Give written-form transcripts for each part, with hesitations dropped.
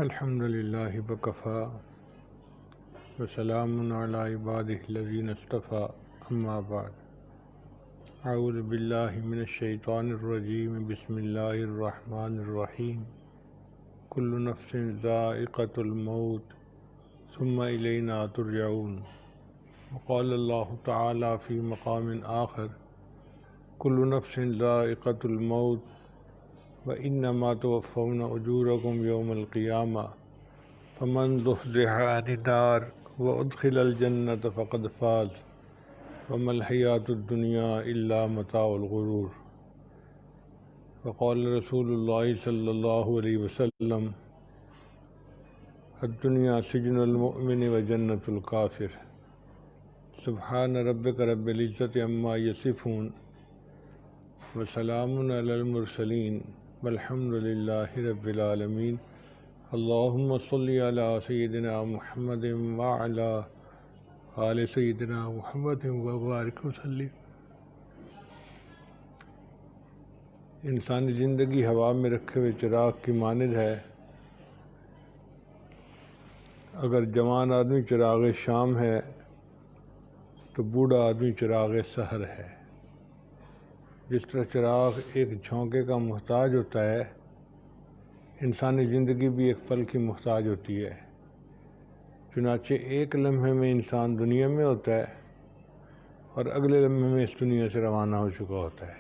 الحمد للہ وکفیٰ وسلام علی عبادہ الذین اصطفیٰ اما بعد اعوذ باللہ من الشیطان الرجیم بسم اللہ الرحمن الرحیم کل نفس ذائقۃ الموت ثم الینا ترجعون وقال اللہ تعالی فی مقام آخر کل نفس ذائقۃ الموت وَإِنَّمَا تُوَفَّوْنَ أُجُورَكُمْ يَوْمَ الْقِيَامَةِ فَمَنْ زُحْزِحَ عَنِ النَّارِ وَأُدْخِلَ الْجَنَّةَ فَقَدْ فَازَ وَمَا الْحَيَاةُ الدُّنْيَا إِلَّا مَتَاعُ الْغُرُورِ وقال رسول اللہ صلی اللہ علیہ وسلم الدنیا سجن المؤمن وجنة الکافر سبحان ربک رب العزة عما یصفون وسلام علی المرسلین والحمد للہ رب العالمین اللہم صلی علی سیدنا محمد وعلی آل سیدنا محمد وبارک وسلم۔ انسانی زندگی ہوا میں رکھے ہوئے چراغ کی مانند ہے۔ اگر جوان آدمی چراغ شام ہے تو بوڑھا آدمی چراغ سحر ہے۔ جس طرح چراغ ایک جھونکے کا محتاج ہوتا ہے، انسانی زندگی بھی ایک پل کی محتاج ہوتی ہے۔ چنانچہ ایک لمحے میں انسان دنیا میں ہوتا ہے اور اگلے لمحے میں اس دنیا سے روانہ ہو چکا ہوتا ہے۔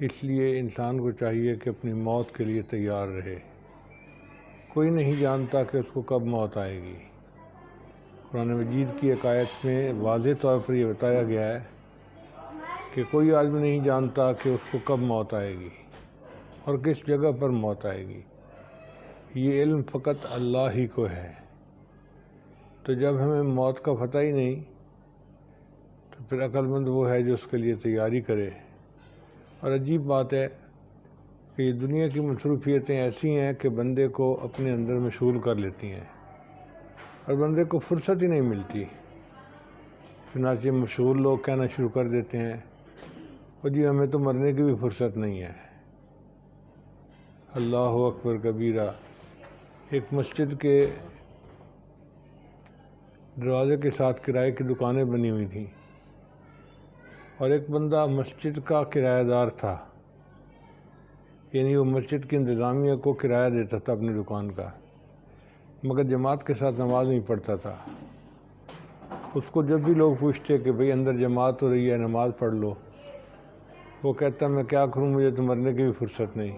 اس لیے انسان کو چاہیے کہ اپنی موت کے لیے تیار رہے۔ کوئی نہیں جانتا کہ اس کو کب موت آئے گی۔ قرآن مجید کی ایک آیت میں واضح طور پر یہ بتایا گیا ہے کہ کوئی آدمی نہیں جانتا کہ اس کو کب موت آئے گی اور کس جگہ پر موت آئے گی۔ یہ علم فقط اللہ ہی کو ہے۔ تو جب ہمیں موت کا پتہ ہی نہیں تو پھر عقل مند وہ ہے جو اس کے لیے تیاری کرے۔ اور عجیب بات ہے کہ یہ دنیا کی مصروفیتیں ایسی ہیں کہ بندے کو اپنے اندر مشغول کر لیتی ہیں اور بندے کو فرصت ہی نہیں ملتی۔ چنانچہ مشغول لوگ کہنا شروع کر دیتے ہیں اور جی ہمیں تو مرنے کی بھی فرصت نہیں ہے۔ اللہ اکبر کبیرہ۔ ایک مسجد کے دروازے کے ساتھ کرائے کی دکانیں بنی ہوئی تھیں اور ایک بندہ مسجد کا کرایہ دار تھا، یعنی وہ مسجد کی انتظامیہ کو کرایہ دیتا تھا اپنی دکان کا، مگر جماعت کے ساتھ نماز نہیں پڑھتا تھا۔ اس کو جب بھی لوگ پوچھتے کہ بھئی اندر جماعت ہو رہی ہے نماز پڑھ لو، وہ کہتا میں کیا کروں، مجھے تو مرنے کی بھی فرصت نہیں۔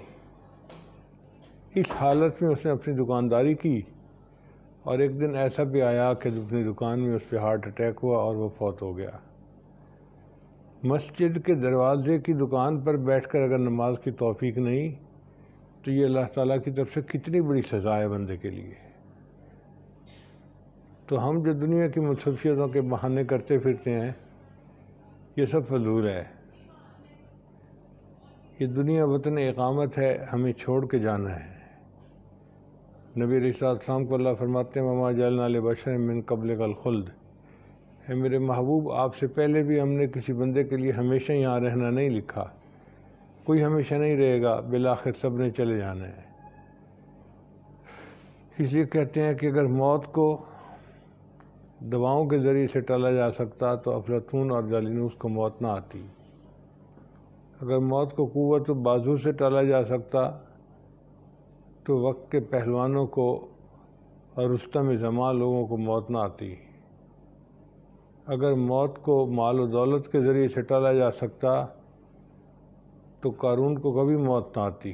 اس حالت میں اس نے اپنی دکانداری کی اور ایک دن ایسا بھی آیا کہ اپنی دکان میں اس پہ ہارٹ اٹیک ہوا اور وہ فوت ہو گیا۔ مسجد کے دروازے کی دکان پر بیٹھ کر اگر نماز کی توفیق نہیں تو یہ اللہ تعالیٰ کی طرف سے کتنی بڑی سزا ہے بندے کے لیے۔ تو ہم جو دنیا کی مصروفیتوں کے بہانے کرتے پھرتے ہیں یہ سب فضول ہے۔ یہ دنیا وطن اقامت ہے، ہمیں چھوڑ کے جانا ہے۔ نبی علیہ السلام کو اللہ فرماتے ہیں وَمَا جَعَلْنَا لِبَشَرٍ مِّن قَبْلِكَ الْخُلْدَ، اے میرے محبوب آپ سے پہلے بھی ہم نے کسی بندے کے لیے ہمیشہ یہاں رہنا نہیں لکھا۔ کوئی ہمیشہ نہیں رہے گا، بالآخر سب نے چلے جانا ہے۔ اس لیے کہتے ہیں کہ اگر موت کو دواؤں کے ذریعے سے ٹالا جا سکتا تو افلاطون اور جالینوس کو موت نہ آتی۔ اگر موت کو قوت و بازو سے ٹالا جا سکتا تو وقت کے پہلوانوں کو اور رستم زمان لوگوں کو موت نہ آتی۔ اگر موت کو مال و دولت کے ذریعے سے ٹالا جا سکتا تو قارون کو کبھی موت نہ آتی۔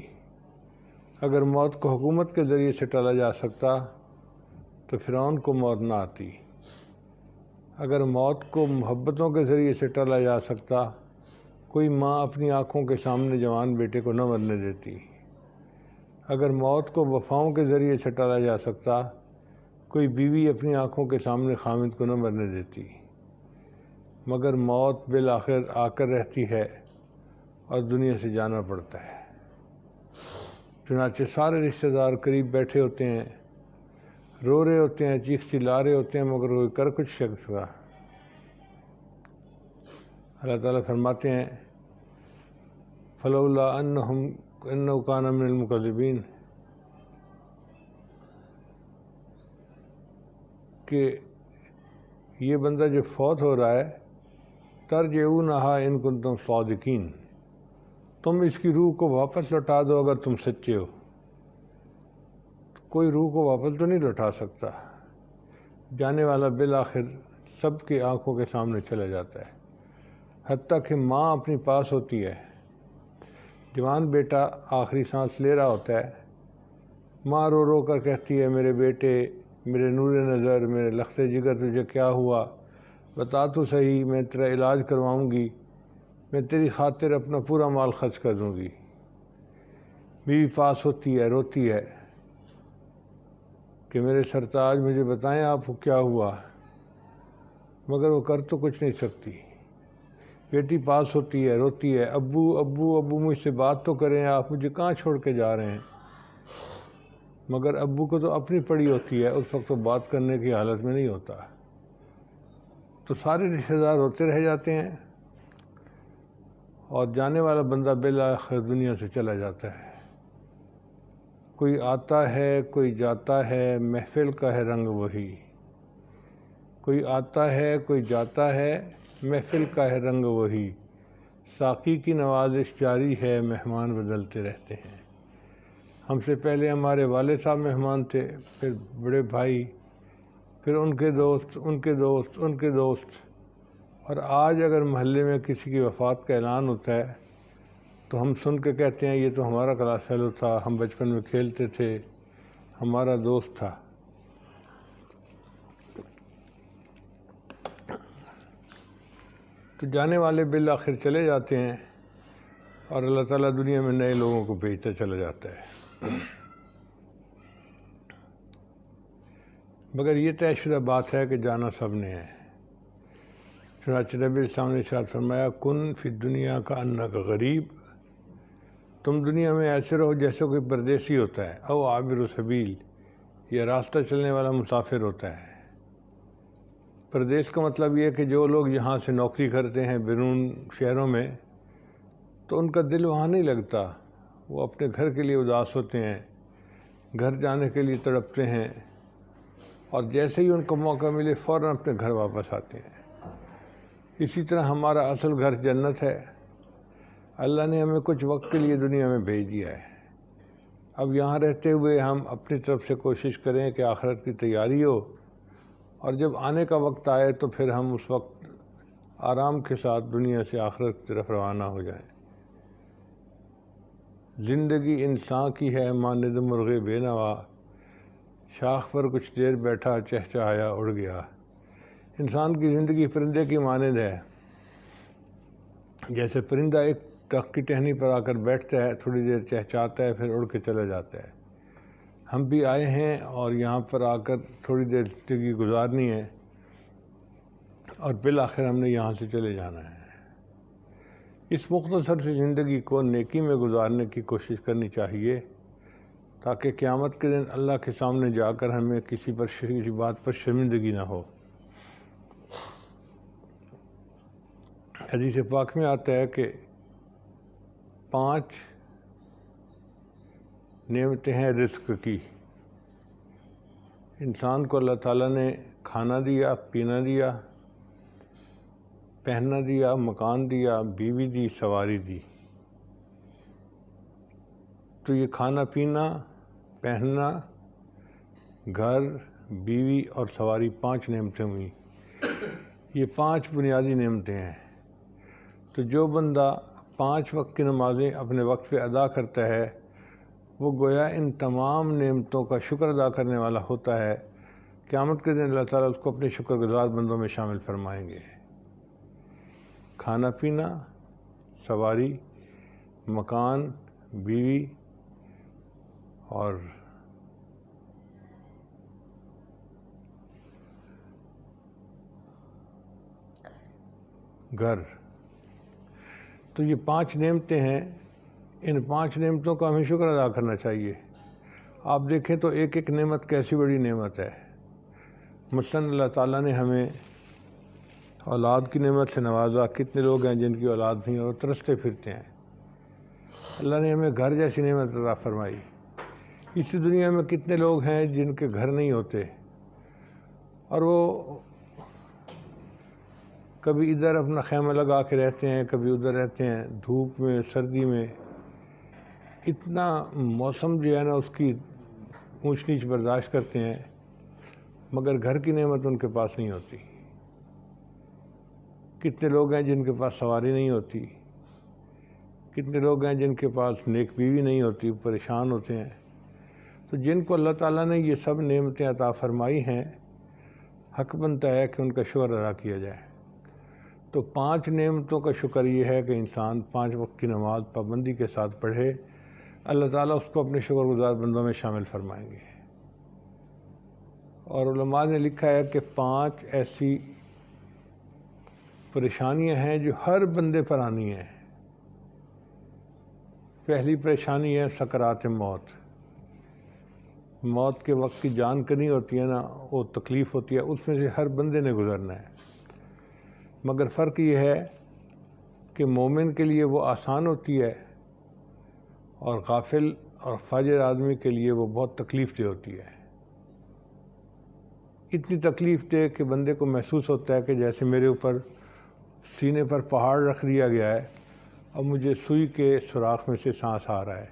اگر موت کو حکومت کے ذریعے سے ٹالا جا سکتا تو فرعون کو موت نہ آتی۔ اگر موت کو محبتوں کے ذریعے سے ٹالا جا سکتا کوئی ماں اپنی آنکھوں کے سامنے جوان بیٹے کو نہ مرنے دیتی۔ اگر موت کو وفاؤں کے ذریعے سے ٹالا جا سکتا کوئی بیوی اپنی آنکھوں کے سامنے خامد کو نہ مرنے دیتی۔ مگر موت بالآخر آ کر رہتی ہے اور دنیا سے جانا پڑتا ہے۔ چنانچہ سارے رشتہ دار قریب بیٹھے ہوتے ہیں، رو رہے ہوتے ہیں، چیخ چلا رہے ہوتے ہیں، مگر کوئی کر کچھ سکتا۔ اللہ تعالیٰ فرماتے ہیں فَلَوْلَا أَنَّهُ كَانَ مِنَ الْمُكَذِّبِينَ، کہ یہ بندہ جو فوت ہو رہا ہے ترجعونہا ان کنتم صادقین، تم اس کی روح کو واپس لوٹا دو اگر تم سچے ہو۔ کوئی روح کو واپس تو نہیں لوٹا سکتا، جانے والا بالآخر سب کی آنکھوں کے سامنے چلا جاتا ہے، حتیٰ کہ ماں اپنی پاس ہوتی ہے، جوان بیٹا آخری سانس لے رہا ہوتا ہے، ماں رو رو کر کہتی ہے میرے بیٹے، میرے نور نظر، میرے لخت جگر تجھے کیا ہوا، بتا تو صحیح، میں تیرا علاج کرواؤں گی، میں تیری خاطر اپنا پورا مال خرچ کر دوں گی۔ بیوی پاس ہوتی ہے، روتی ہے کہ میرے سرتاج مجھے بتائیں آپ کو کیا ہوا، مگر وہ کر تو کچھ نہیں سکتی۔ بیٹی پاس ہوتی ہے، روتی ہے، ابو ابو ابو مجھ سے بات تو کریں، آپ مجھے کہاں چھوڑ کے جا رہے ہیں، مگر ابو کو تو اپنی پڑی ہوتی ہے، اس وقت تو بات کرنے کی حالت میں نہیں ہوتا، تو سارے رشتہ دار روتے رہ جاتے ہیں اور جانے والا بندہ بالآخر دنیا سے چلا جاتا ہے۔ کوئی آتا ہے کوئی جاتا ہے، محفل کا ہے رنگ وہی، کوئی آتا ہے کوئی جاتا ہے، محفل کا ہے رنگ وہی، ساقی کی نوازش جاری ہے، مہمان بدلتے رہتے ہیں۔ ہم سے پہلے ہمارے والد صاحب مہمان تھے، پھر بڑے بھائی، پھر ان کے دوست، ان کے دوست، ان کے دوست، اور آج اگر محلے میں کسی کی وفات کا اعلان ہوتا ہے تو ہم سن کے کہتے ہیں یہ تو ہمارا کلاس فیلو تھا، ہم بچپن میں کھیلتے تھے، ہمارا دوست تھا۔ تو جانے والے بالآخر چلے جاتے ہیں اور اللہ تعالیٰ دنیا میں نئے لوگوں کو بھیجتا چلا جاتا ہے۔ مگر یہ طے شدہ بات ہے کہ جانا سب نے ہے۔ چنانچہ نبی السلام نے ارشاد فرمایا کن فی الدنیا کا انک غریب، تم دنیا میں ایسے رہو جیسے کوئی پردیسی ہوتا ہے، او عابر سبیل، یا راستہ چلنے والا مسافر ہوتا ہے۔ پردیس کا مطلب یہ ہے کہ جو لوگ یہاں سے نوکری کرتے ہیں بیرون شہروں میں، تو ان کا دل وہاں نہیں لگتا، وہ اپنے گھر کے لیے اداس ہوتے ہیں، گھر جانے کے لیے تڑپتے ہیں، اور جیسے ہی ان کو موقع ملے فوراً اپنے گھر واپس آتے ہیں۔ اسی طرح ہمارا اصل گھر جنت ہے، اللہ نے ہمیں کچھ وقت کے لیے دنیا میں بھیج دیا ہے، اب یہاں رہتے ہوئے ہم اپنی طرف سے کوشش کریں کہ آخرت کی تیاری ہو، اور جب آنے کا وقت آئے تو پھر ہم اس وقت آرام کے ساتھ دنیا سے آخرت کی طرف روانہ ہو جائیں۔ زندگی انسان کی ہے مانند مرغ بے نوا، شاخ پر کچھ دیر بیٹھا چہچہایا اڑ گیا۔ انسان کی زندگی پرندے کی مانند ہے، جیسے پرندہ ایک درخت کی ٹہنی پر آ کر بیٹھتا ہے، تھوڑی دیر چہچہاتا ہے، پھر اڑ کے چلا جاتا ہے۔ ہم بھی آئے ہیں اور یہاں پر آ کر تھوڑی دیر زندگی گزارنی ہے، اور بالآخر ہم نے یہاں سے چلے جانا ہے۔ اس مختصر سی زندگی کو نیکی میں گزارنے کی کوشش کرنی چاہیے، تاکہ قیامت کے دن اللہ کے سامنے جا کر ہمیں کسی بات پر شرمندگی نہ ہو۔ حدیث پاک میں آتا ہے کہ 5 نعمتیں ہیں رزق کی۔ انسان کو اللہ تعالیٰ نے کھانا دیا، پینا دیا، پہننا دیا، مکان دیا، بیوی دی، سواری دی۔ تو یہ کھانا پینا، پہننا، گھر، بیوی اور سواری 5 نعمتیں ہوئیں۔ یہ 5 بنیادی نعمتیں ہیں۔ تو جو بندہ 5 وقت کی نمازیں اپنے وقت پہ ادا کرتا ہے، وہ گویا ان تمام نعمتوں کا شکر ادا کرنے والا ہوتا ہے۔ قیامت کے دن اللہ تعالیٰ اس کو اپنے شکر گزار بندوں میں شامل فرمائیں گے۔ کھانا پینا، سواری، مکان، بیوی اور گھر، تو یہ 5 نعمتیں ہیں۔ ان 5 نعمتوں کا ہمیں شکر ادا کرنا چاہیے۔ آپ دیکھیں تو ایک ایک نعمت کیسی بڑی نعمت ہے۔ مثلاً اللہ تعالیٰ نے ہمیں اولاد کی نعمت سے نوازا، کتنے لوگ ہیں جن کی اولاد نہیں اور ترستے پھرتے ہیں۔ اللہ نے ہمیں گھر جیسی نعمت عطا فرمائی۔ اسی دنیا میں کتنے لوگ ہیں جن کے گھر نہیں ہوتے، اور وہ کبھی ادھر اپنا خیمہ لگا کے رہتے ہیں، کبھی ادھر رہتے ہیں، دھوپ میں، سردی میں، اتنا موسم جو ہے نا اس کی اونچ نیچ برداشت کرتے ہیں، مگر گھر کی نعمت ان کے پاس نہیں ہوتی۔ کتنے لوگ ہیں جن کے پاس سواری نہیں ہوتی، کتنے لوگ ہیں جن کے پاس نیک بیوی نہیں ہوتی، پریشان ہوتے ہیں۔ تو جن کو اللہ تعالیٰ نے یہ سب نعمتیں عطا فرمائی ہیں، حق بنتا ہے کہ ان کا شکر ادا کیا جائے۔ تو 5 نعمتوں کا شکر یہ ہے کہ انسان 5 وقت کی نماز پابندی کے ساتھ پڑھے، اللہ تعالیٰ اس کو اپنے شکر گزار بندوں میں شامل فرمائیں گے۔ اور علماء نے لکھا ہے کہ 5 ایسی پریشانیاں ہیں جو ہر بندے پر آنی ہیں۔ پہلی پریشانی ہے سکرات موت۔ موت کے وقت کی جان کنی ہوتی ہے نا، وہ تکلیف ہوتی ہے، اس میں سے ہر بندے نے گزرنا ہے۔ مگر فرق یہ ہے کہ مومن کے لیے وہ آسان ہوتی ہے اور غافل اور فاجر آدمی کے لیے وہ بہت تکلیف دہ ہوتی ہے۔ اتنی تکلیف دہ کہ بندے کو محسوس ہوتا ہے کہ جیسے میرے اوپر سینے پر پہاڑ رکھ دیا گیا ہے، اب مجھے سوئی کے سوراخ میں سے سانس آ رہا ہے۔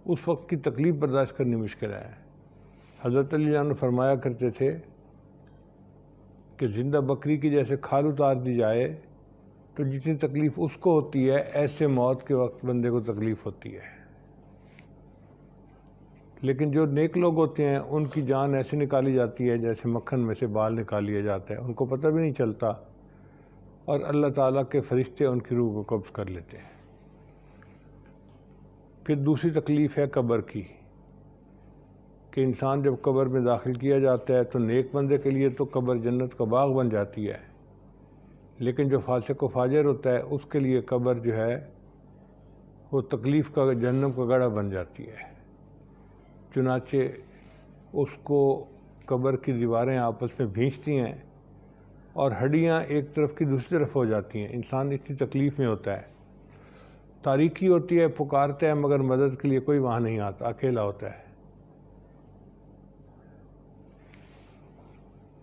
اس وقت کی تکلیف برداشت کرنی مشکل ہے۔ حضرت علی جان فرمایا کرتے تھے کہ زندہ بکری کی جیسے کھال اتار دی جائے تو جتنی تکلیف اس کو ہوتی ہے، ایسے موت کے وقت بندے کو تکلیف ہوتی ہے۔ لیکن جو نیک لوگ ہوتے ہیں ان کی جان ایسے نکالی جاتی ہے جیسے مکھن میں سے بال نکال لیا جاتا ہے، ان کو پتہ بھی نہیں چلتا، اور اللہ تعالیٰ کے فرشتے ان کی روح کو قبض کر لیتے ہیں۔ پھر دوسری تکلیف ہے قبر کی، کہ انسان جب قبر میں داخل کیا جاتا ہے تو نیک بندے کے لیے تو قبر جنت کا باغ بن جاتی ہے، لیکن جو فاسق و فاجر ہوتا ہے اس کے لیے قبر جو ہے وہ تکلیف کا جہنم کا گڑھا بن جاتی ہے۔ چنانچہ اس کو قبر کی دیواریں آپس میں بھینچتی ہیں اور ہڈیاں ایک طرف کی دوسری طرف ہو جاتی ہیں۔ انسان اتنی تکلیف میں ہوتا ہے، تاریکی ہوتی ہے، پکارتا ہے مگر مدد کے لیے کوئی وہاں نہیں آتا، اکیلا ہوتا ہے۔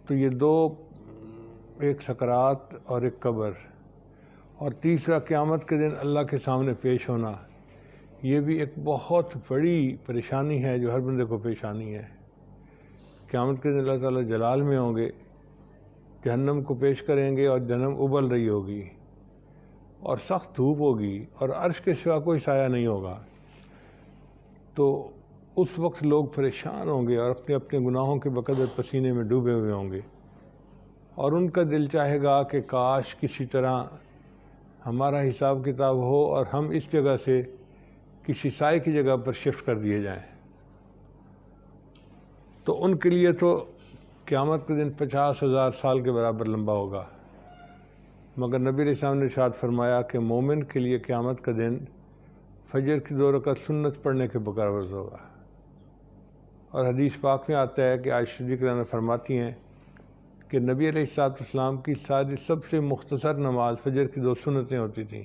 تو یہ 2، ایک سکرات اور ایک قبر، اور تیسرا قیامت کے دن اللہ کے سامنے پیش ہونا، یہ بھی ایک بہت بڑی پریشانی ہے جو ہر بندے کو پیش آنی ہے۔ قیامت کے دن اللہ تعالیٰ جلال میں ہوں گے، جہنم کو پیش کریں گے اور جہنم ابل رہی ہوگی اور سخت دھوپ ہوگی اور عرش کے سوا کوئی سایہ نہیں ہوگا۔ تو اس وقت لوگ پریشان ہوں گے اور اپنے اپنے گناہوں کے بقدر پسینے میں ڈوبے ہوئے ہوں گے، اور ان کا دل چاہے گا کہ کاش کسی طرح ہمارا حساب کتاب ہو اور ہم اس جگہ سے کسی سائے کی جگہ پر شفٹ کر دیے جائیں۔ تو ان کے لیے تو قیامت کے دن 50,000 سال کے برابر لمبا ہوگا، مگر نبی علیہ السلام نے ارشاد فرمایا کہ مومن کے لیے قیامت کا دن فجر کی 2 رکعت سنت پڑھنے کے برابر ہوگا۔ اور حدیث پاک میں آتا ہے کہ عائشہ صدیقہ نے فرماتی ہیں کہ نبی علیہ السلام کی سب سے مختصر نماز فجر کی 2 سنتیں ہوتی تھیں۔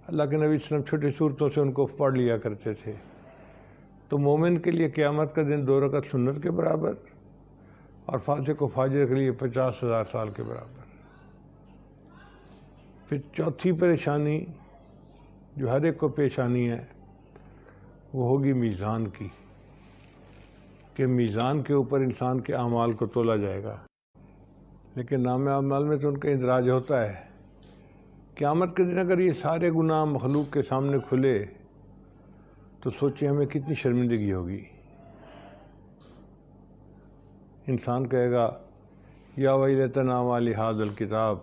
اللہ کے نبی صلی اللہ علیہ وسلم چھوٹی صورتوں سے ان کو پڑھ لیا کرتے تھے۔ تو مومن کے لیے قیامت کا دن 2 رکعت سنت کے برابر، اور فاسق و فاجر کے لیے 50,000 سال کے برابر۔ پھر چوتھی پریشانی جو ہر ایک کو پیش آنی ہے وہ ہوگی میزان کی، کہ میزان کے اوپر انسان کے اعمال کو تولا جائے گا، لیکن نام اعمال میں تو ان کا اندراج ہوتا ہے۔ قیامت کے دن اگر یہ سارے گناہ مخلوق کے سامنے کھلے تو سوچیں ہمیں کتنی شرمندگی ہوگی۔ انسان کہے گا یا ویلتنا ما لہذا الکتاب،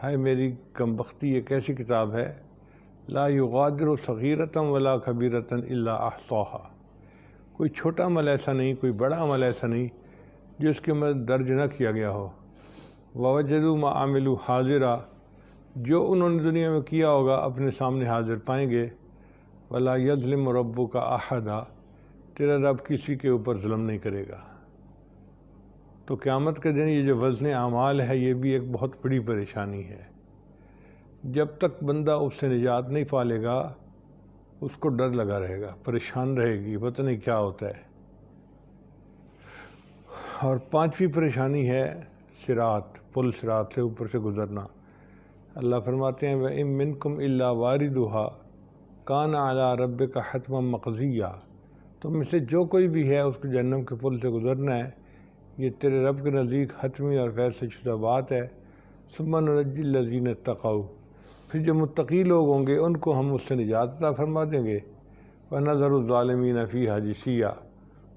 ہائے میری کمبختی، یہ کیسی کتاب ہے، لا یغادر صغیرۃ ولا کبیرۃ الا احصاها، کوئی چھوٹا عمل ایسا نہیں، کوئی بڑا عمل ایسا نہیں جس کے اندر درج نہ کیا گیا ہو۔ ووجدوا ما عملوا حاضرا، جو انہوں نے دنیا میں کیا ہوگا اپنے سامنے حاضر پائیں گے۔ ولا یظلم ربک احدا، تیرا رب کسی کے اوپر ظلم نہیں کرے گا۔ تو قیامت کے دن یہ جو وزن اعمال ہے یہ بھی ایک بہت بڑی پریشانی ہے۔ جب تک بندہ اس سے نجات نہیں پالے گا اس کو ڈر لگا رہے گا، پریشان رہے گی، پتہ نہیں کیا ہوتا ہے۔ اور پانچویں پریشانی ہے صراط، پل صراط سے اوپر سے گزرنا۔ اللہ فرماتے ہیں وَإِن مِّنكُمْ إِلَّا وَارِدُهَا كَانَ عَلَىٰ رَبِّكَ حَتْمًا مَّقْضِيًّا، تم میں سے جو کوئی بھی ہے اس کو جہنم کے پل سے گزرنا ہے، یہ تیرے رب کے نزدیک حتمی اور فیصلہ شدہ بات ہے۔ ثُمَّ نُنَجِّي الَّذِينَ اتَّقَوْا، پھر جو متقی لوگ ہوں گے ان کو ہم اس سے نجات عطا فرما دیں گے۔ وَنَذَرُ الظَّالِمِينَ فِيهَا جِثِيًّا،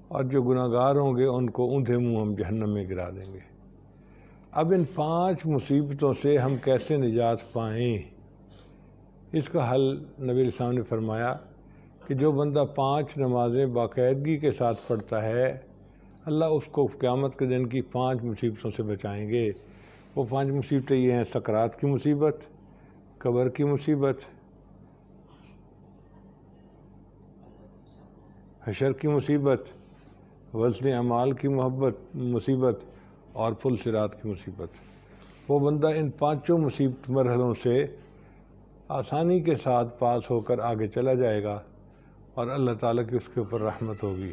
اور جو گناہ گار ہوں گے ان کو اوندھے منہ ہم جہنم میں گرا دیں گے۔ اب ان 5 مصیبتوں سے ہم کیسے نجات پائیں؟ اس کا حل نبی علیہ السلام نے فرمایا کہ جو بندہ 5 نمازیں باقاعدگی کے ساتھ پڑھتا ہے، اللہ اس کو قیامت کے دن کی 5 مصیبتوں سے بچائیں گے۔ وہ 5 مصیبتیں یہ ہیں: سکرات کی مصیبت، قبر کی مصیبت، حشر کی مصیبت، وزن اعمال کی مصیبت اور پل صراط کی مصیبت۔ وہ بندہ ان 5 مصیبت مرحلوں سے آسانی کے ساتھ پاس ہو کر آگے چلا جائے گا اور اللہ تعالیٰ کی اس کے اوپر رحمت ہوگی۔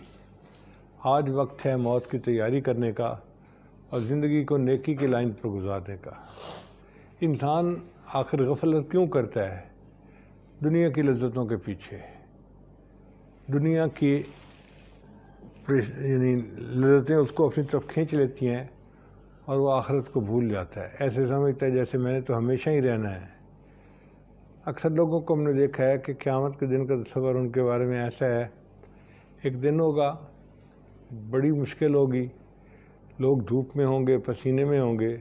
آج وقت ہے موت کی تیاری کرنے کا اور زندگی کو نیکی کی لائن پر گزارنے کا۔ انسان آخر غفلت کیوں کرتا ہے؟ دنیا کی لذتوں کے پیچھے، دنیا کی یعنی لذتیں اس کو اپنی طرف کھینچ لیتی ہیں اور وہ آخرت کو بھول جاتا ہے۔ ایسے سمجھتا ہے جیسے میں نے تو ہمیشہ ہی رہنا ہے۔ اکثر لوگوں کو ہم نے دیکھا ہے کہ قیامت کے دن کا تصور ان کے بارے میں ایسا ہے، ایک دن ہوگا، بڑی مشکل ہوگی، لوگ دھوپ میں ہوں گے، پسینے میں ہوں گے،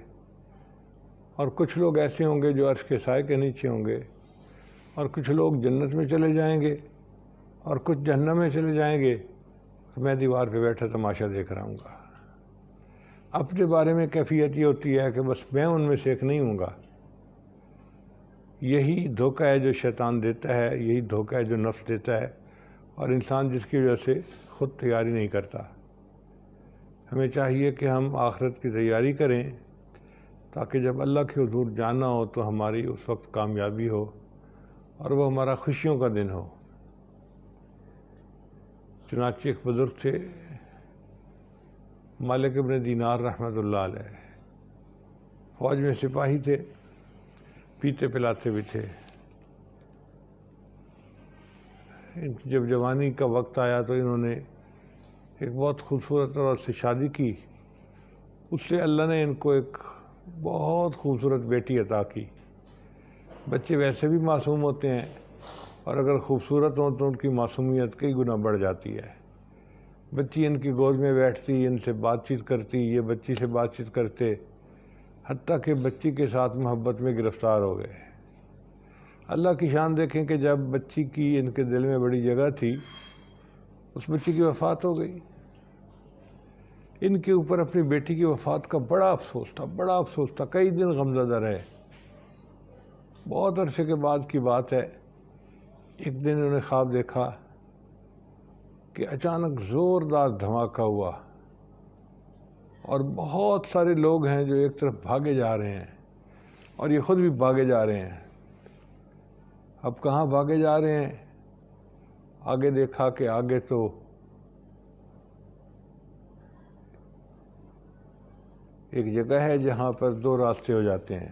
اور کچھ لوگ ایسے ہوں گے جو عرش کے سائے کے نیچے ہوں گے، اور کچھ لوگ جنت میں چلے جائیں گے اور کچھ جہنم میں چلے جائیں گے، اور میں دیوار پہ بیٹھا تماشا دیکھ رہا ہوں گا۔ اپنے بارے میں کیفیت یہ ہوتی ہے کہ بس میں ان میں سے ایک نہیں ہوں گا۔ یہی دھوکہ ہے جو شیطان دیتا ہے، یہی دھوکہ ہے جو نفس دیتا ہے، اور انسان جس کی وجہ سے خود تیاری نہیں کرتا۔ ہمیں چاہیے کہ ہم آخرت کی تیاری کریں تاکہ جب اللہ کے حضور جانا ہو تو ہماری اس وقت کامیابی ہو اور وہ ہمارا خوشیوں کا دن ہو۔ چنانچہ ایک بزرگ تھے مالک ابن دینار رحمۃ اللہ علیہ، فوج میں سپاہی تھے، پیتے پلاتے بھی تھے۔ جب جوانی کا وقت آیا تو انہوں نے ایک بہت خوبصورت عورت سے شادی کی، اس سے اللہ نے ان کو ایک بہت خوبصورت بیٹی عطا کی۔ بچے ویسے بھی معصوم ہوتے ہیں اور اگر خوبصورت ہوں تو ان کی معصومیت کئی گنا بڑھ جاتی ہے۔ بچی ان کی گود میں بیٹھتی، ان سے بات چیت کرتی، یہ بچی سے بات چیت کرتے، حتیٰ کہ بچی کے ساتھ محبت میں گرفتار ہو گئے۔ اللہ کی شان دیکھیں کہ جب بچی کی ان کے دل میں بڑی جگہ تھی، اس بچی کی وفات ہو گئی۔ ان کے اوپر اپنی بیٹی کی وفات کا بڑا افسوس تھا، کئی دن غمزدہ رہے۔ بہت عرصے کے بعد کی بات ہے، ایک دن انہوں نے خواب دیکھا کہ اچانک زوردار دھماکہ ہوا اور بہت سارے لوگ ہیں جو ایک طرف بھاگے جا رہے ہیں اور یہ خود بھی بھاگے جا رہے ہیں۔ اب کہاں بھاگے جا رہے ہیں؟ آگے دیکھا کہ آگے تو ایک جگہ ہے جہاں پر 2 راستے ہو جاتے ہیں،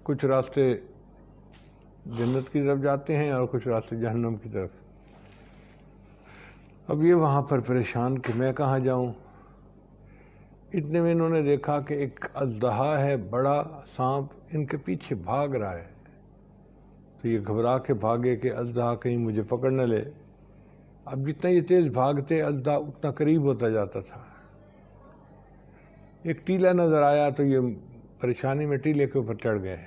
کچھ راستے جنت کی طرف جاتے ہیں اور کچھ راستے جہنم کی طرف۔ اب یہ وہاں پر پریشان کہ میں کہاں جاؤں۔ اتنے میں انہوں نے دیکھا کہ ایک اژدہا ہے، بڑا سانپ ان کے پیچھے بھاگ رہا ہے، تو یہ گھبرا کے بھاگے کہ اژدہا کہیں مجھے پکڑ نہ لے۔ اب جتنا یہ تیز بھاگتے اژدہا اتنا قریب ہوتا جاتا تھا۔ ایک ٹیلا نظر آیا تو یہ پریشانی میں ٹیلے کے اوپر چڑھ گئے،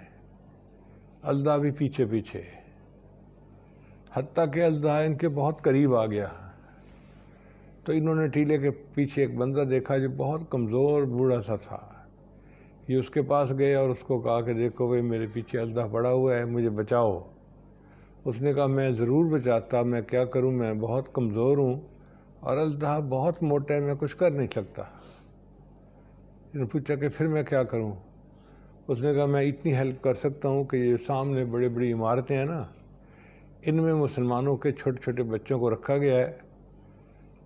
اژدہا بھی پیچھے پیچھے، حتیٰ کہ اژدہا ان کے بہت قریب آ گیا تو انہوں نے ٹیلے کے پیچھے ایک بندہ دیکھا جو بہت کمزور بوڑھا سا تھا۔ یہ اس کے پاس گئے اور اس کو کہا کہ دیکھو بھائی میرے پیچھے اژدہا پڑا ہوا ہے، مجھے بچاؤ۔ اس نے کہا میں ضرور بچاتا، میں کیا کروں، میں بہت کمزور ہوں اور اژدہا بہت موٹا ہے، میں کچھ کر نہیں سکتا۔ انہوں نے پوچھا کہ پھر میں کیا کروں؟ اس نے کہا میں اتنی ہیلپ کر سکتا ہوں کہ یہ سامنے بڑی بڑی عمارتیں ہیں نا، ان میں مسلمانوں کے چھوٹے چھوٹے بچوں کو رکھا گیا ہے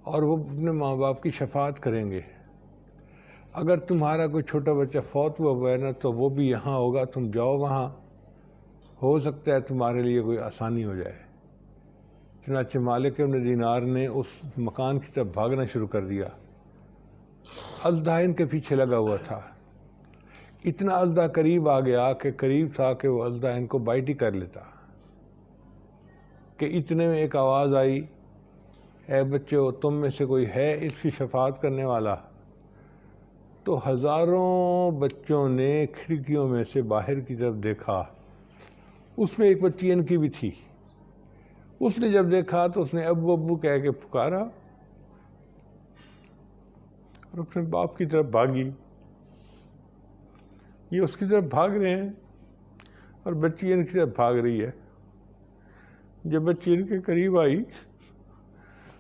اور وہ اپنے ماں باپ کی شفاعت کریں گے۔ اگر تمہارا کوئی چھوٹا بچہ فوت ہوا ہے نا تو وہ بھی یہاں ہوگا، تم جاؤ وہاں، ہو سکتا ہے تمہارے لیے کوئی آسانی ہو جائے۔ چنانچہ مالک ابن دینار نے اس مکان کی طرف بھاگنا شروع کر دیا۔ اژدھا ان کے پیچھے لگا ہوا تھا۔ اتنا اژدھا قریب آ گیا کہ قریب تھا کہ وہ اژدھا ان کو بائٹ ہی کر لیتا، کہ اتنے میں ایک آواز آئی، اے بچوں، تم میں سے کوئی ہے اس کی شفاعت کرنے والا؟ تو ہزاروں بچوں نے کھڑکیوں میں سے باہر کی طرف دیکھا۔ اس میں ایک بچی ان کی بھی تھی۔ اس نے جب دیکھا تو اس نے ابو ابو کہہ کے پکارا اور اپنے باپ کی طرف بھاگی۔ یہ اس کی طرف بھاگ رہے ہیں اور بچی ان کی طرف بھاگ رہی ہے۔ جب بچی ان کے قریب آئی،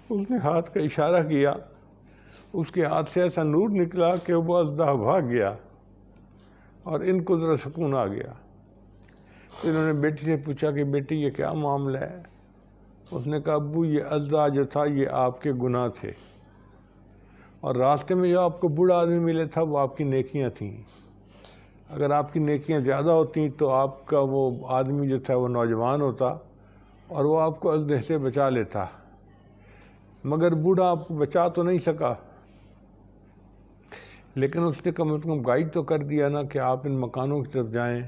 اس نے ہاتھ کا اشارہ کیا، اس کے ہاتھ سے ایسا نور نکلا کہ وہ اژدھا بھاگ گیا اور ان کو ذرا سکون آ گیا۔ انہوں نے بیٹی سے پوچھا کہ بیٹی یہ کیا معاملہ ہے؟ اس نے کہا ابو یہ اژدھا جو تھا یہ آپ کے گناہ تھے، اور راستے میں جو آپ کو بوڑھا آدمی ملے تھا وہ آپ کی نیکیاں تھیں۔ اگر آپ کی نیکیاں زیادہ ہوتیں تو آپ کا وہ آدمی جو تھا وہ نوجوان ہوتا اور وہ آپ کو اژدھے سے بچا لیتا، مگر بوڑھا آپ کو بچا تو نہیں سکا، لیکن اس نے کم از کم گائیڈ تو کر دیا نا کہ آپ ان مکانوں کی طرف جائیں۔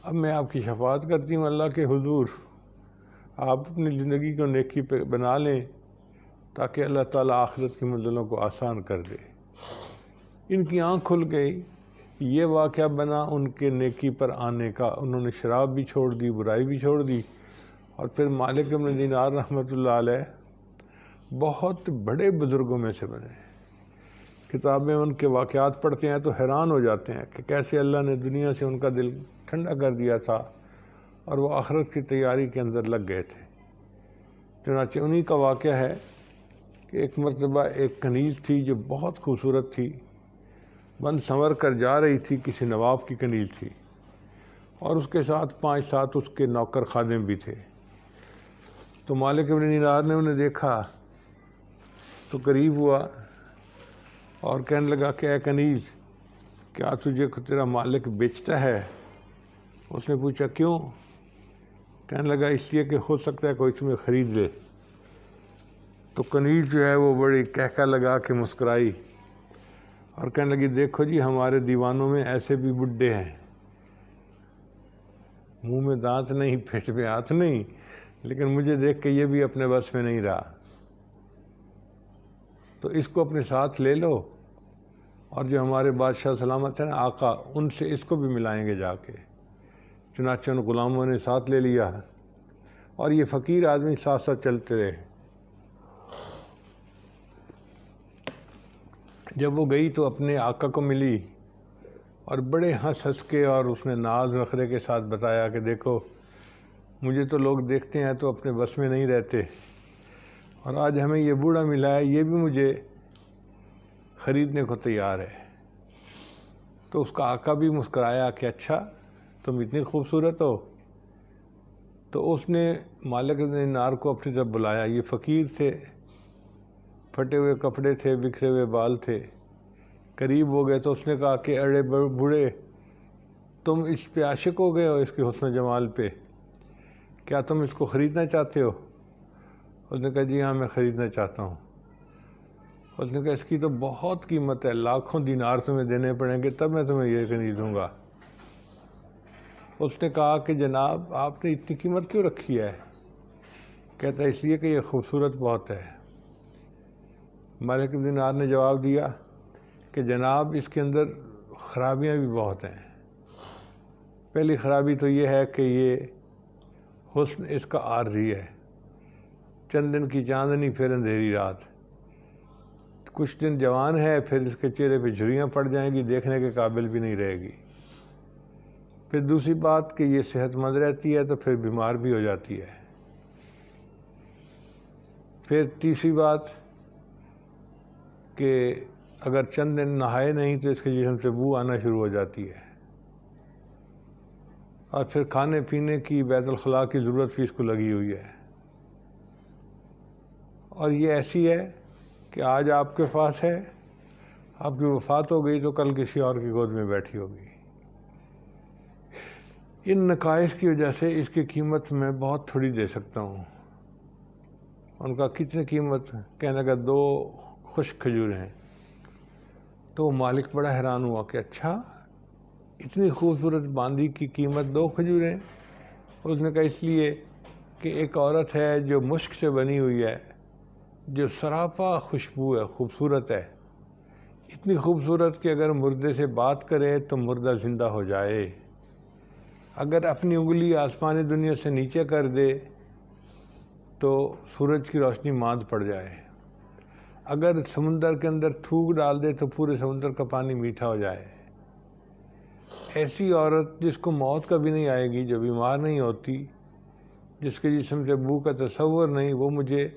اب میں آپ کی شفاعت کرتی ہوں اللہ کے حضور، آپ اپنی زندگی کو نیکی پہ بنا لیں تاکہ اللہ تعالیٰ آخرت کی منزلوں کو آسان کر دے۔ ان کی آنکھ کھل گئی۔ یہ واقعہ بنا ان کے نیکی پر آنے کا۔ انہوں نے شراب بھی چھوڑ دی، برائی بھی چھوڑ دی، اور پھر مالک ابن دینار رحمۃ اللہ علیہ بہت بڑے بزرگوں میں سے بنے۔ کتابیں ان کے واقعات پڑھتے ہیں تو حیران ہو جاتے ہیں کہ کیسے اللہ نے دنیا سے ان کا دل ٹھنڈا کر دیا تھا اور وہ آخرت کی تیاری کے اندر لگ گئے تھے۔ چنانچہ انہی کا واقعہ ہے کہ ایک مرتبہ ایک کنیز تھی جو بہت خوبصورت تھی، بن سنور کر جا رہی تھی، کسی نواب کی کنیز تھی، اور اس کے ساتھ 5-7 اس کے نوکر خادم بھی تھے۔ تو مالک ابن دینار نے انہیں دیکھا تو قریب ہوا اور کہنے لگا کہ اے کنیز، کیا تجھے تیرا مالک بیچتا ہے؟ اس نے پوچھا کیوں؟ کہنے لگا اس لیے کہ ہو سکتا ہے کوئی تمہیں خرید لے۔ تو کنیز جو ہے وہ بڑی کہکہ لگا کے مسکرائی اور کہنے لگی دیکھو جی، ہمارے دیوانوں میں ایسے بھی بڈھے ہیں، منہ میں دانت نہیں، پیٹ میں ہاتھ نہیں، لیکن مجھے دیکھ کے یہ بھی اپنے بس میں نہیں رہا، تو اس کو اپنے ساتھ لے لو، اور جو ہمارے بادشاہ سلامت ہیں نا آقا، ان سے اس کو بھی ملائیں گے جا کے۔ چنانچہ ان غلاموں نے ساتھ لے لیا اور یہ فقیر آدمی ساتھ ساتھ چلتے رہے۔ جب وہ گئی تو اپنے آقا کو ملی اور بڑے ہنس کے اور اس نے ناز نخرے کے ساتھ بتایا کہ دیکھو، مجھے تو لوگ دیکھتے ہیں تو اپنے بس میں نہیں رہتے، اور آج ہمیں یہ بوڑھا ملا ہے، یہ بھی مجھے خریدنے کو تیار ہے۔ تو اس کا آقا بھی مسکرایا کہ اچھا، تم اتنی خوبصورت ہو۔ تو اس نے مالک ابن دینار کو اپنی طرف بلایا۔ یہ فقیر تھے، پھٹے ہوئے کپڑے تھے، بکھرے ہوئے بال تھے۔ قریب ہو گئے تو اس نے کہا کہ اڑے بوڑھے، تم اس پہ عاشق ہو گئے ہو، اس کے حسن و جمال پہ، کیا تم اس کو خریدنا چاہتے ہو؟ اس نے کہا جی ہاں، میں خریدنا چاہتا ہوں۔ اس نے کہا اس کی تو بہت قیمت ہے، لاکھوں دینار تمہیں دینے پڑیں گے تب میں تمہیں یہ کنیز دوں گا۔ اس نے کہا کہ جناب آپ نے اتنی قیمت کیوں رکھی ہے؟ کہتا ہے اس لیے کہ یہ خوبصورت بہت ہے۔ مالک ابن دینار نے جواب دیا کہ جناب اس کے اندر خرابیاں بھی بہت ہیں۔ پہلی خرابی تو یہ ہے کہ یہ حسن اس کا عارضی ہے، چند دن کی چاندنی پھر اندھیری رات، کچھ دن جوان ہے پھر اس کے چہرے پہ جھریاں پڑ جائیں گی، دیکھنے کے قابل بھی نہیں رہے گی۔ پھر دوسری بات کہ یہ صحت مند رہتی ہے تو پھر بیمار بھی ہو جاتی ہے۔ پھر تیسری بات کہ اگر چند دن نہائے نہیں تو اس کے جسم سے بو آنا شروع ہو جاتی ہے، اور پھر کھانے پینے کی بیت الخلاء کی ضرورت بھی اس کو لگی ہوئی ہے، اور یہ ایسی ہے کہ آج آپ کے پاس ہے، آپ کی وفات ہو گئی تو کل کسی اور کی گود میں بیٹھی ہوگی۔ ان نقائص کی وجہ سے اس کی قیمت میں بہت تھوڑی دے سکتا ہوں۔ ان کا کتنی قیمت؟ کہنے کا 2 خشک کھجور ہیں۔ تو مالک بڑا حیران ہوا کہ اچھا اتنی خوبصورت باندی کی قیمت 2 کھجور ہیں؟ اس نے کہا اس لیے کہ ایک عورت ہے جو مشک سے بنی ہوئی ہے، جو سراپا خوشبو ہے، خوبصورت ہے، اتنی خوبصورت کہ اگر مردے سے بات کرے تو مردہ زندہ ہو جائے، اگر اپنی انگلی آسمانی دنیا سے نیچے کر دے تو سورج کی روشنی ماند پڑ جائے، اگر سمندر کے اندر تھوک ڈال دے تو پورے سمندر کا پانی میٹھا ہو جائے۔ ایسی عورت جس کو موت کا بھی نہیں آئے گی، جو بیمار نہیں ہوتی، جس کے جسم سے بو کا تصور نہیں، وہ مجھے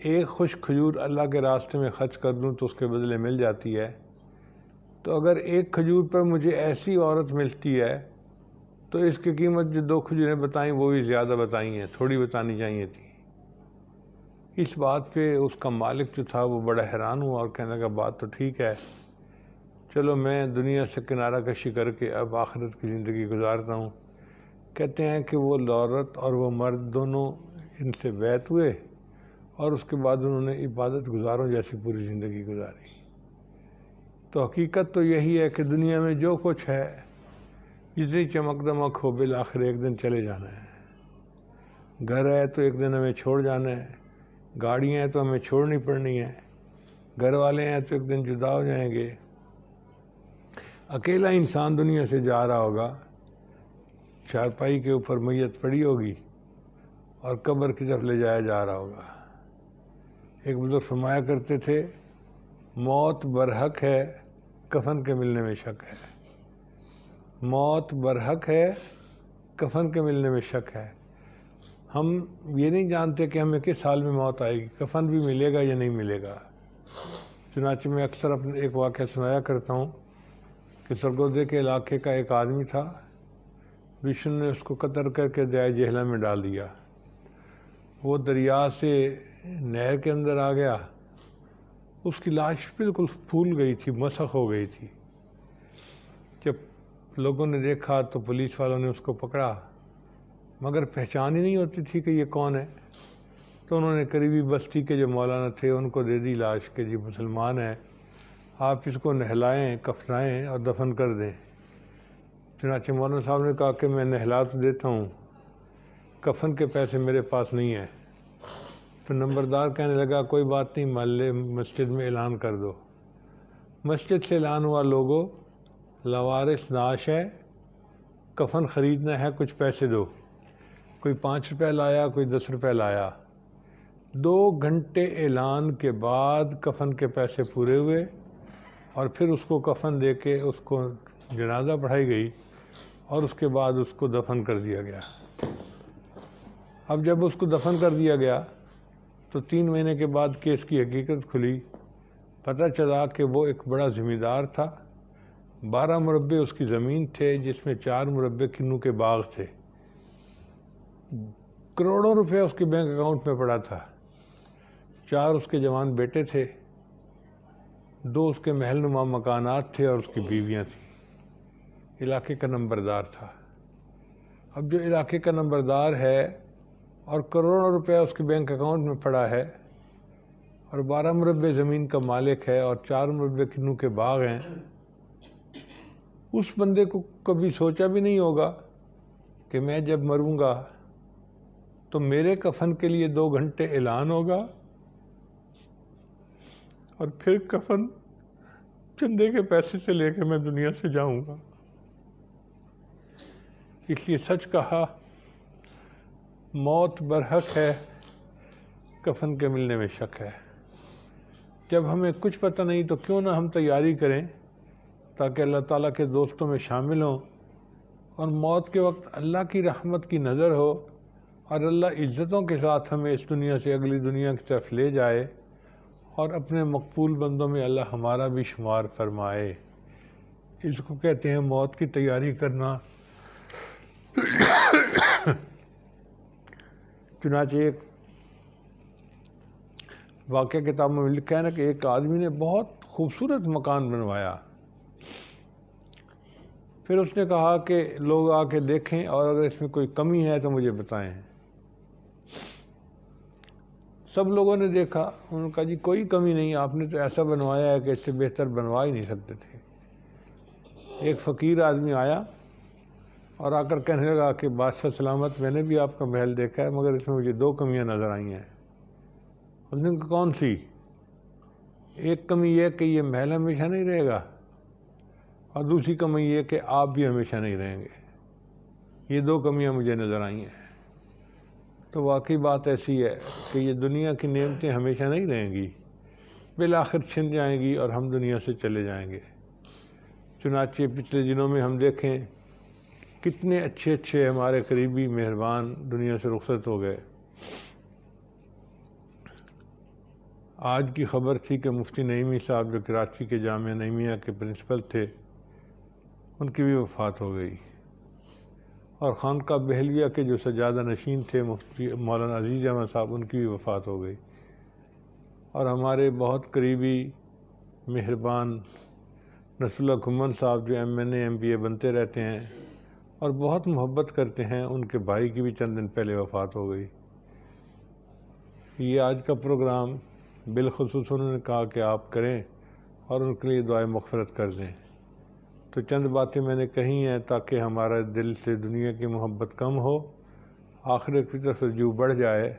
ایک خشک کھجور اللہ کے راستے میں خرچ کر دوں تو اس کے بدلے مل جاتی ہے۔ تو اگر ایک کھجور پر مجھے ایسی عورت ملتی ہے تو اس کی قیمت جو 2 کھجوریں بتائیں وہ بھی زیادہ بتائی ہیں، تھوڑی بتانی چاہیے تھی۔ اس بات پہ اس کا مالک جو تھا وہ بڑا حیران ہوا اور کہنے کا بات تو ٹھیک ہے، چلو میں دنیا سے کنارہ کشی کر کے اب آخرت کی زندگی گزارتا ہوں۔ کہتے ہیں کہ وہ عورت اور وہ مرد دونوں ان سے بیعت ہوئے اور اس کے بعد انہوں نے عبادت گزاروں جیسی پوری زندگی گزاری۔ تو حقیقت تو یہی ہے کہ دنیا میں جو کچھ ہے، جتنی چمک دمک ہو، بالآخر ایک دن چلے جانا ہے۔ گھر ہے تو ایک دن ہمیں چھوڑ جانا ہے، گاڑیاں ہیں تو ہمیں چھوڑنی پڑنی ہے، گھر والے ہیں تو ایک دن جدا ہو جائیں گے۔ اکیلا انسان دنیا سے جا رہا ہوگا، چارپائی کے اوپر میت پڑی ہوگی اور قبر کی طرف لے جایا جا رہا ہوگا۔ ایک بزرگ فرمایا کرتے تھے، موت برحق ہے، کفن کے ملنے میں شک ہے۔ موت برحق ہے، کفن کے ملنے میں شک ہے۔ ہم یہ نہیں جانتے کہ ہمیں کس حال میں موت آئے گی، کفن بھی ملے گا یا نہیں ملے گا۔ چنانچہ میں اکثر اپنے ایک واقعہ سنایا کرتا ہوں کہ سرگودے کے علاقے کا ایک آدمی تھا، وشنو نے اس کو قتل کر کے دریائے جہلم میں ڈال دیا۔ وہ دریا سے نہر کے اندر آ گیا، اس کی لاش بالکل پھول گئی تھی، مسخ ہو گئی تھی۔ جب لوگوں نے دیکھا تو پولیس والوں نے اس کو پکڑا، مگر پہچان ہی نہیں ہوتی تھی کہ یہ کون ہے۔ تو انہوں نے قریبی بستی کے جو مولانا تھے ان کو دے دی لاش کہ جی مسلمان ہے، آپ اس کو نہلائیں، کفنائیں اور دفن کر دیں۔ چنانچہ مولانا صاحب نے کہا کہ میں نہلا تو دیتا ہوں، کفن کے پیسے میرے پاس نہیں ہیں۔ تو نمبردار کہنے لگا کوئی بات نہیں، محلے مسجد میں اعلان کر دو۔ مسجد سے اعلان ہوا، لوگوں لوارث نعش ہے، کفن خریدنا ہے، کچھ پیسے دو۔ کوئی 5 روپے لایا، کوئی 10 روپے لایا۔ 2 گھنٹے اعلان کے بعد کفن کے پیسے پورے ہوئے اور پھر اس کو کفن دے کے اس کو جنازہ پڑھائی گئی اور اس کے بعد اس کو دفن کر دیا گیا۔ اب جب اس کو دفن کر دیا گیا تو 3 مہینے کے بعد کیس کی حقیقت کھلی، پتہ چلا کہ وہ ایک بڑا زمیندار تھا، 12 مربع اس کی زمین تھے جس میں 4 مربع کنوں کے باغ تھے، کروڑوں روپے اس کے بینک اکاؤنٹ میں پڑا تھا، 4 اس کے جوان بیٹے تھے، 2 اس کے محل نما مکانات تھے اور اس کی بیویاں تھیں، علاقے کا نمبردار تھا۔ اب جو علاقے کا نمبردار ہے اور کروڑوں روپے اس کے بینک اکاؤنٹ میں پڑا ہے اور 12 مربع زمین کا مالک ہے اور 4 مربع کنوں کے باغ ہیں، اس بندے کو کبھی سوچا بھی نہیں ہوگا کہ میں جب مروں گا تو میرے کفن کے لیے 2 گھنٹے اعلان ہوگا اور پھر کفن چندے کے پیسے سے لے کے میں دنیا سے جاؤں گا۔ اس لیے سچ کہا، موت برحق ہے، کفن کے ملنے میں شک ہے۔ جب ہمیں کچھ پتہ نہیں تو کیوں نہ ہم تیاری کریں تاکہ اللہ تعالیٰ کے دوستوں میں شامل ہوں اور موت کے وقت اللہ کی رحمت کی نظر ہو اور اللہ عزتوں کے ساتھ ہمیں اس دنیا سے اگلی دنیا کی طرف لے جائے اور اپنے مقبول بندوں میں اللہ ہمارا بھی شمار فرمائے۔ اس کو کہتے ہیں موت کی تیاری کرنا۔ چنانچہ ایک واقعہ کتاب میں لکھا ہے نا کہ ایک آدمی نے بہت خوبصورت مکان بنوایا، پھر اس نے کہا کہ لوگ آ کے دیکھیں اور اگر اس میں کوئی کمی ہے تو مجھے بتائیں۔ سب لوگوں نے دیکھا، انہوں نے کہا جی کوئی کمی نہیں، آپ نے تو ایسا بنوایا ہے کہ اس سے بہتر بنوا ہی نہیں سکتے تھے۔ ایک فقیر آدمی آیا اور آ کر کہنے لگا کہ بادشاہ سلامت، میں نے بھی آپ کا محل دیکھا ہے مگر اس میں مجھے 2 کمیاں نظر آئی ہیں۔ اس نے کہا کون سی؟ ایک کمی یہ کہ یہ محل ہمیشہ نہیں رہے گا، اور دوسری کمی یہ کہ آپ بھی ہمیشہ نہیں رہیں گے۔ یہ 2 کمیاں مجھے نظر آئی ہیں۔ تو واقعی بات ایسی ہے کہ یہ دنیا کی نعمتیں ہمیشہ نہیں رہیں گی، بالآخر چھن جائیں گی اور ہم دنیا سے چلے جائیں گے۔ چنانچہ پچھلے دنوں میں ہم دیکھیں کتنے اچھے اچھے ہمارے قریبی مہربان دنیا سے رخصت ہو گئے۔ آج کی خبر تھی کہ مفتی نعیمی صاحب جو کراچی کے جامعہ نعیمیہ کے پرنسپل تھے، ان کی بھی وفات ہو گئی، اور خانقاہ بہلیہ کے جو سجادہ نشین تھے مفتی مولانا عزیز احمد صاحب، ان کی بھی وفات ہو گئی۔ اور ہمارے بہت قریبی مہربان نصر اللہ کھمن صاحب جو MNA MPA بنتے رہتے ہیں اور بہت محبت کرتے ہیں، ان کے بھائی کی بھی چند دن پہلے وفات ہو گئی۔ یہ آج کا پروگرام بالخصوص انہوں نے کہا کہ آپ کریں اور ان کے لیے دعائے مغفرت کر دیں، تو چند باتیں میں نے کہی ہیں تاکہ ہمارا دل سے دنیا کی محبت کم ہو، آخرت کی طرف رجوع بڑھ جائے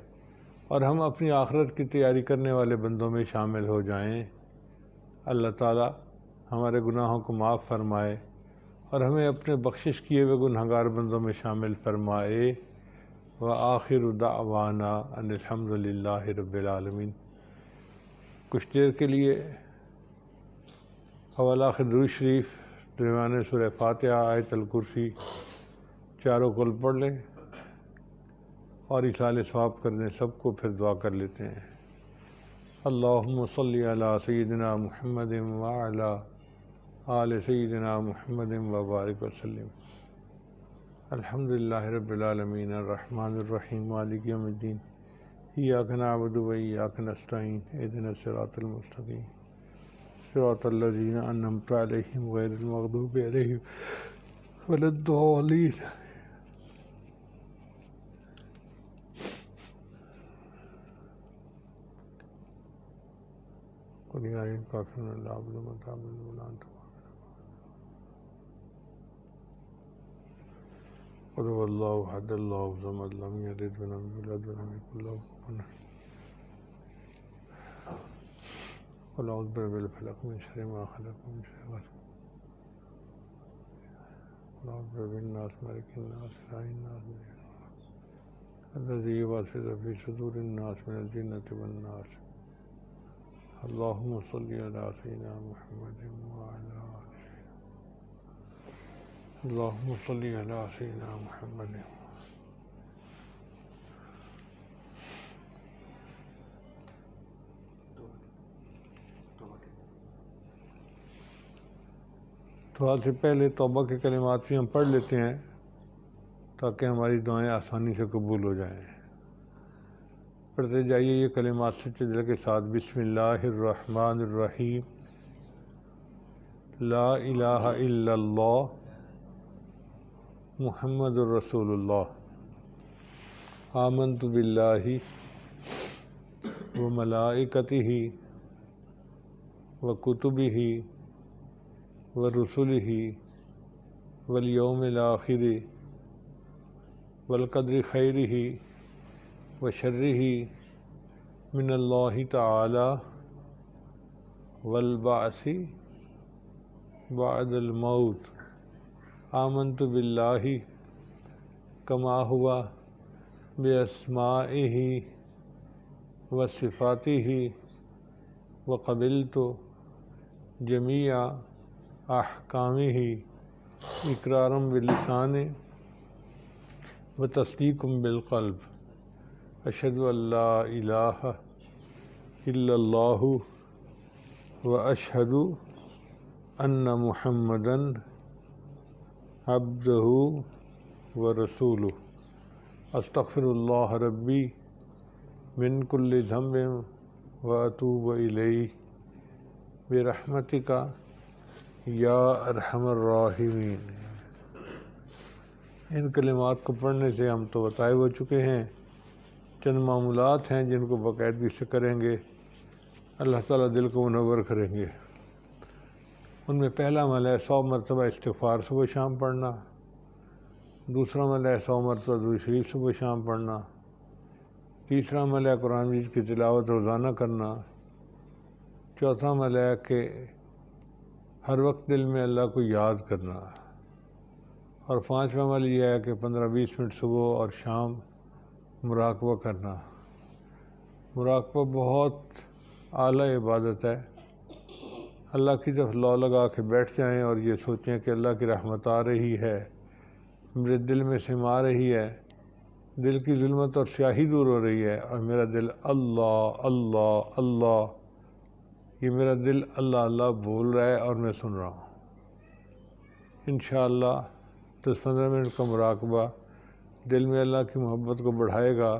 اور ہم اپنی آخرت کی تیاری کرنے والے بندوں میں شامل ہو جائیں۔ اللہ تعالی ہمارے گناہوں کو معاف فرمائے اور ہمیں اپنے بخشش کیے ہوئے گنہگار بندوں میں شامل فرمائے۔ وآخر دعوانا ان الحمد للہ رب العالمین۔ کچھ دیر کے لیے اول-آخر درود شریف، درمیان سورہ فاتحہ، آیت الکرسی، چاروں کل پڑھ لیں اور ایصال ثواب کر دیں سب کو، پھر دعا کر لیتے ہیں۔ اللہم صلی علی سیدنا محمد وعلی آل سیدنا محمد وبارک وسلم۔ الحمدللہ رب العالمین الرحمن الرحیم مالک یوم الدین، ایاک نعبد و ایاک نستعین، اہدنا الصراط المستقیم صراط الذین انعمت علیہم غیر المغضوب علیہم ولا الضالین۔ قل یا ایھا الکافرون لا اعبد ما تعبدون ولا انتم قل هو اللہ احد اللہ الصمد لم یلد ولم یولد ولم یکن له کفوا احد۔ قل اعوذ برب الفلق من شر ما خلق ومن شر غاسق، قل اعوذ برب الناس ملک الناس اله الناس الذی یوسوس فی صدور الناس من الجنة والناس۔ اللہم صلی علی سیدنا محمد وعلی آل سیدنا، اللہم صلی علی سیدنا محمد۔ دعا سے پہلے توبہ کے کلمات بھی ہم پڑھ لیتے ہیں تاکہ ہماری دعائیں آسانی سے قبول ہو جائیں۔ پڑھتے جائیے یہ کلمات سچے دل کے ساتھ۔ بسم اللہ الرحمن الرحیم، لا الہ الا اللہ محمد الرسول اللہ، آمنت باللہ وملائکتہ وکتبہ ورسلہ والیوم الآخر والقدر خیرہ وشرہ من اللہ تعالی والبعث بعد الموت۔ آمنت باللہ کما ہوا باسمائہ وصفاتہ وقبلت جمیع احکامہ اقرارا باللسان وتصدیقا بالقلب۔ اشہد ان لا الہ الا اللہ واشہد ان محمدا عبدہ ورسولہ۔ استغفر اللہ ربی من کل ذنب وأتوب إليه برحمتك یا ارحم الراحمین۔ ان کلمات کو پڑھنے سے ہم تو بتائے ہو چکے ہیں، چند معمولات ہیں جن کو باقاعدگی سے کریں گے اللہ تعالیٰ دل کو منور کریں گے۔ ان میں پہلا عمل ہے 100 مرتبہ استغفار صبح شام پڑھنا، دوسرا عمل ہے 100 مرتبہ درود شریف صبح شام پڑھنا، تیسرا عمل ہے قرآن مجید کی تلاوت روزانہ کرنا، چوتھا عمل ہے کہ ہر وقت دل میں اللہ کو یاد کرنا، اور پانچواں عمل یہ ہے کہ 15-20 منٹ صبح اور شام مراقبہ کرنا۔ مراقبہ بہت اعلیٰ عبادت ہے۔ اللہ کی طرف لو لگا کے بیٹھ جائیں اور یہ سوچیں کہ اللہ کی رحمت آ رہی ہے، میرے دل میں سما رہی ہے، دل کی ظلمت اور سیاہی دور ہو رہی ہے، اور میرا دل اللہ اللہ اللہ، یہ میرا دل اللہ اللہ بول رہا ہے اور میں سن رہا ہوں۔ انشاءاللہ 10-15 منٹ کا مراقبہ دل میں اللہ کی محبت کو بڑھائے گا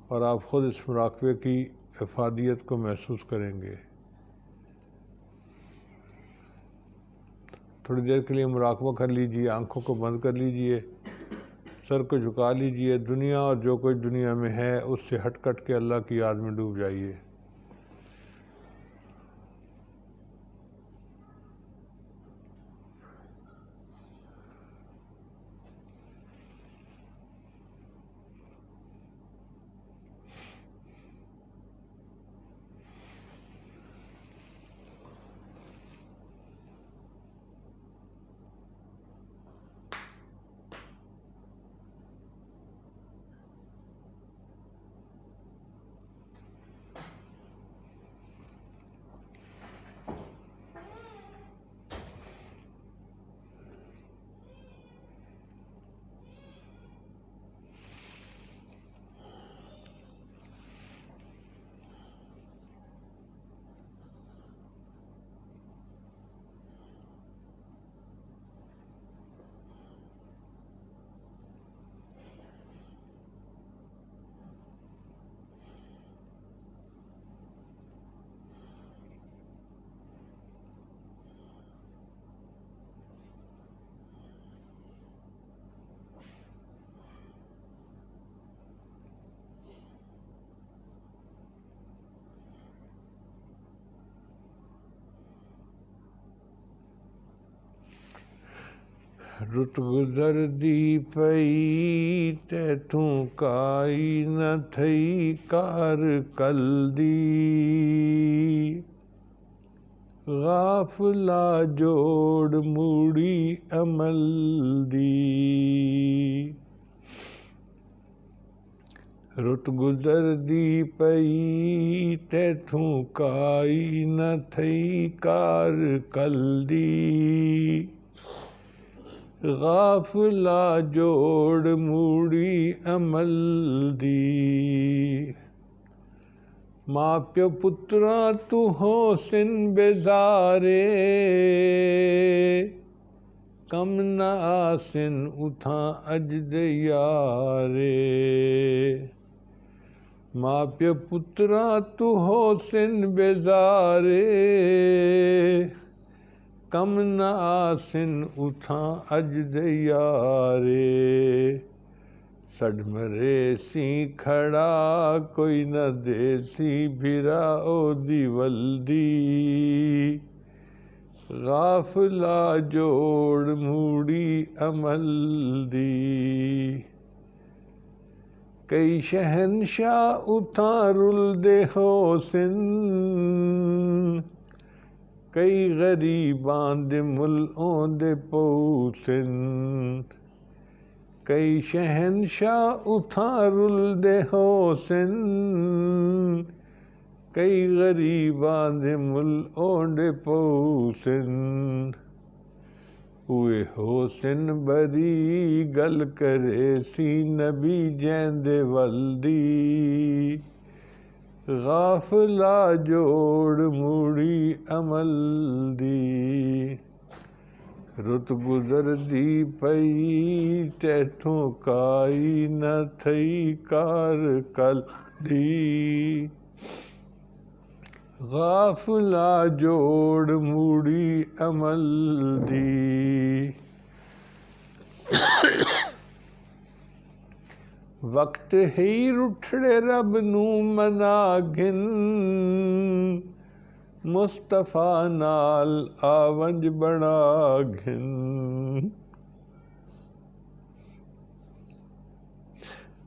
اور آپ خود اس مراقبے کی افادیت کو محسوس کریں گے۔ تھوڑی دیر کے لیے مراقبہ کر لیجئے، آنکھوں کو بند کر لیجئے، سر کو جھکا لیجئے، دنیا اور جو کچھ دنیا میں ہے اس سے ہٹ کٹ کے اللہ کی یاد میں ڈوب جائیے۔ رت گزر دی پئی تیتھوں کائی نہ تھئی کار کل دی، غافلا جوڑ موڑی عمل دی۔ رت گزر دی پئی تیتھوں کائی نہ تھئی کار کل دی، غافلا جوڑ موڑی عمل دی۔ ماں پیو پتراں تو حسن بیزارے، کم نہ آسن اتھاں اج دے یارے۔ ماں پیو پتراں تو حسن بیزارے، کم نہ آسن اتھاں اج دے یارے۔ سڈ مرے سی کھڑا کوئی نہ دے سی بھرا او دی ولدی، غافلا جوڑ موڑی عمل دی۔ کئی شہنشاہ اتھاں رل دے حسن، کئی غریباں دے ملعوں دے پوسن۔ کئی شہنشاہ اتھاں رل دے حسن، کئی غریباں دے ملعوں دے پوسن۔ اوے حسن بری گل کرے سی نبی جیندے ولدی، غافلا جوڑ موڑی عمل دی۔ رت گزر دی پئی تیتھوں کائی نہ تھئی کار کل دی، غافلا جوڑ موڑی عمل دی وقت ہی رٹھڑے رب نو منا گھن مصطفیٰ نال آونج بنا گھن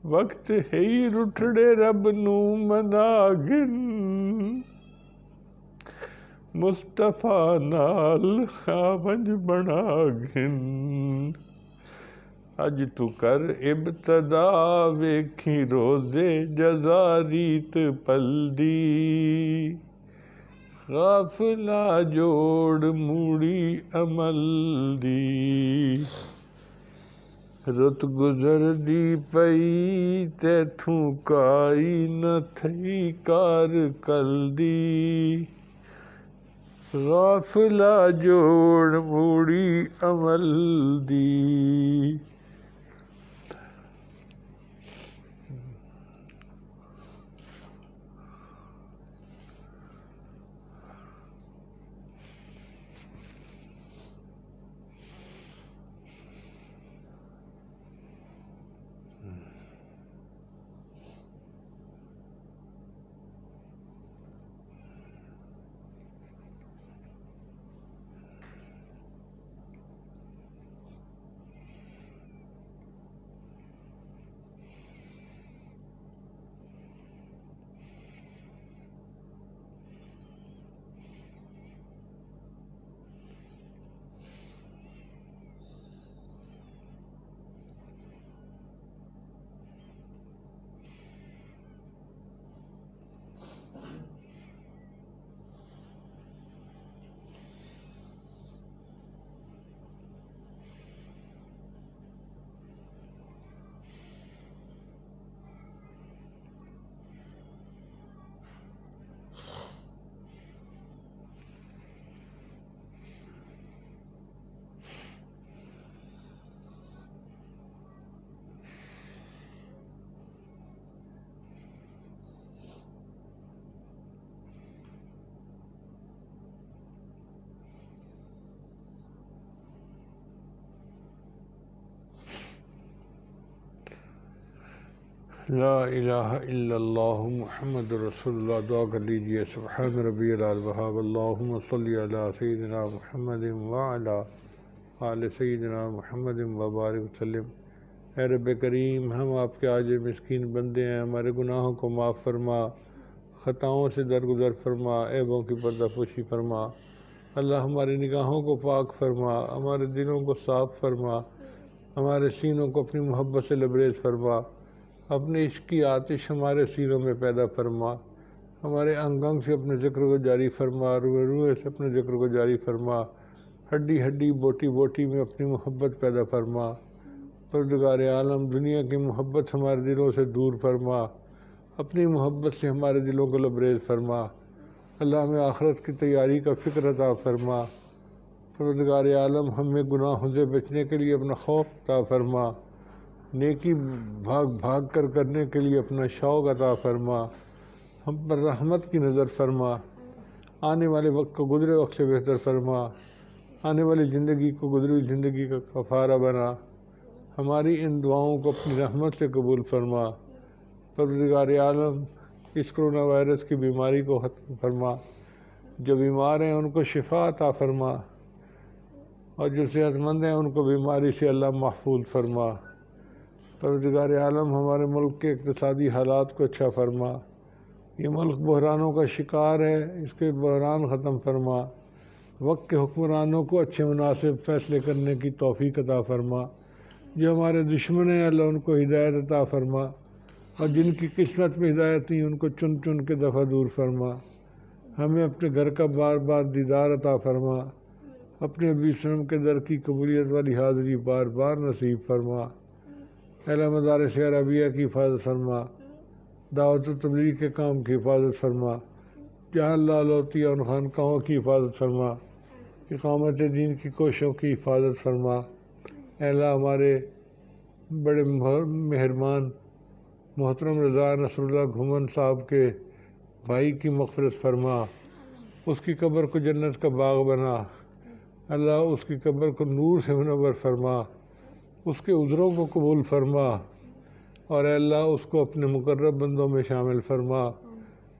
وقت ہی رٹھڑے رب نو منا گھن مصطفیٰ نال آونج بنا گھن اج تو کر ابتدا ویکھی روزے جزا ریت پلدی غافلا جوڑ موڑی عمل دی رت گزر دی پئی تیتھوں کائی نہ تھئی کار کل دی غافلا جوڑ موڑی عمل دی لا الہ الا اللہ محمد رسول اللہ. دعا کر لیجئے. سبحان ربی الوہاب. اللہم صلی علی سیدنا محمد وعلی آل سیدنا محمد وبارک وسلم. اے رب کریم، ہم آپ کے عاجز مسکین بندے ہیں، ہمارے گناہوں کو معاف فرما، خطاؤں سے درگزر فرما، عیبوں کی پردہ پوشی فرما. اللہ ہماری نگاہوں کو پاک فرما، ہمارے دلوں کو صاف فرما، ہمارے سینوں کو اپنی محبت سے لبریز فرما، اپنے عشق کی آتش ہمارے سینوں میں پیدا فرما، ہمارے انگ انگ سے اپنے ذکر کو جاری فرما، روح روح سے اپنے ذکر کو جاری فرما، ہڈی ہڈی بوٹی بوٹی میں اپنی محبت پیدا فرما. پروردگار عالم، دنیا کی محبت ہمارے دلوں سے دور فرما، اپنی محبت سے ہمارے دلوں کو لبریز فرما. اللہ ہمیں آخرت کی تیاری کا فکر عطا فرما. پروردگار عالم، ہمیں گناہوں سے بچنے کے لیے اپنا خوف عطا فرما، نیکی بھاگ بھاگ کر کرنے کے لیے اپنا شوق عطا فرما. ہم پر رحمت کی نظر فرما، آنے والے وقت کو گزرے وقت سے بہتر فرما، آنے والی زندگی کو گزری ہوئی زندگی کا کفارہ بنا. ہماری ان دعاؤں کو اپنی رحمت سے قبول فرما. پروردگار عالم، اس کرونا وائرس کی بیماری کو ختم فرما. جو بیمار ہیں ان کو شفا عطا فرما، اور جو صحت مند ہیں ان کو بیماری سے اللہ محفوظ فرما. پروردگار عالم، ہمارے ملک کے اقتصادی حالات کو اچھا فرما. یہ ملک بحرانوں کا شکار ہے، اس کے بحران ختم فرما. وقت کے حکمرانوں کو اچھے مناسب فیصلے کرنے کی توفیق عطا فرما. جو ہمارے دشمن ہیں اللہ ان کو ہدایت عطا فرما، اور جن کی قسمت میں ہدایت نہیں ان کو چن چن کے دفع دور فرما. ہمیں اپنے گھر کا بار بار دیدار عطا فرما. اپنے نبی صلی اللہ علیہ وسلم کے در کی قبولیت والی حاضری بار بار نصیب فرما. اعلیٰ مدارس عربیہ کی حفاظت فرما. دعوت و تبلیغ کے کام کی حفاظت فرما. جہاں لال ہوتی ہے ان خانقاہوں کی حفاظت فرما. اقامت دین کی کوششوں کی حفاظت فرما. اعلیٰ ہمارے بڑے مہربان محترم رضا نصر اللہ گھومن صاحب کے بھائی کی مغفرت فرما، اس کی قبر کو جنت کا باغ بنا، اللہ اس کی قبر کو نور سے منور فرما، اس کے عذروں کو قبول فرما، اور اے اللہ اس کو اپنے مقرب بندوں میں شامل فرما۔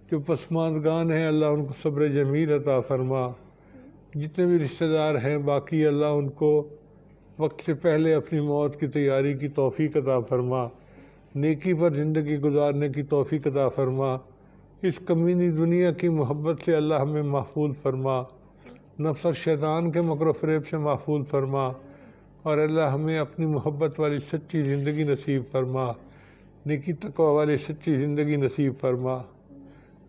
جو پسماندگان ہیں اللہ ان کو صبر جمیل عطا فرما، جتنے بھی رشتہ دار ہیں باقی اللہ ان کو وقت سے پہلے اپنی موت کی تیاری کی توفیق عطا فرما، نیکی پر زندگی گزارنے کی توفیق عطا فرما، اس کمینی دنیا کی محبت سے اللہ ہمیں محفوظ فرما، نفس اور شیطان کے مکر و فریب سے محفوظ فرما، اور اللہ ہمیں اپنی محبت والی سچی زندگی نصیب فرما، نیکی تقوی والی سچی زندگی نصیب فرما،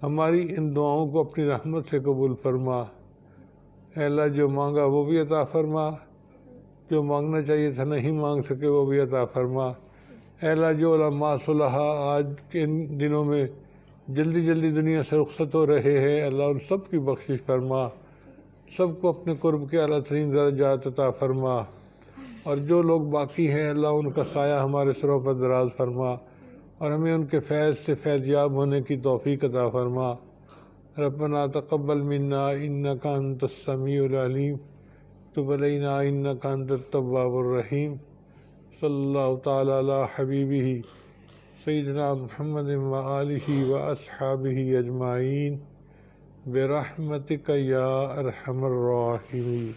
ہماری ان دعاؤں کو اپنی رحمت سے قبول فرما۔ اے اللہ جو مانگا وہ بھی عطا فرما، جو مانگنا چاہیے تھا نہیں مانگ سکے وہ بھی عطا فرما۔ اے اللہ جو علماء صلحاء آج کے دنوں میں جلدی جلدی دنیا سے رخصت ہو رہے ہیں، اللہ ان سب کی بخشش فرما، سب کو اپنے قرب کے اعلیٰ ترین درجات عطا فرما، اور جو لوگ باقی ہیں اللہ ان کا سایہ ہمارے سروں پر دراز فرما، اور ہمیں ان کے فیض سے فیض یاب ہونے کی توفیق عطا فرما۔ ربنا تقبل منا انک انت السمیع العلیم، تب علینا انک انت التواب الرحیم۔ صلی اللہ تعالی علی حبیبہ سیدنا محمد وآلہ واصحابہ اجمعین برحمتک یا ارحم الراحمین۔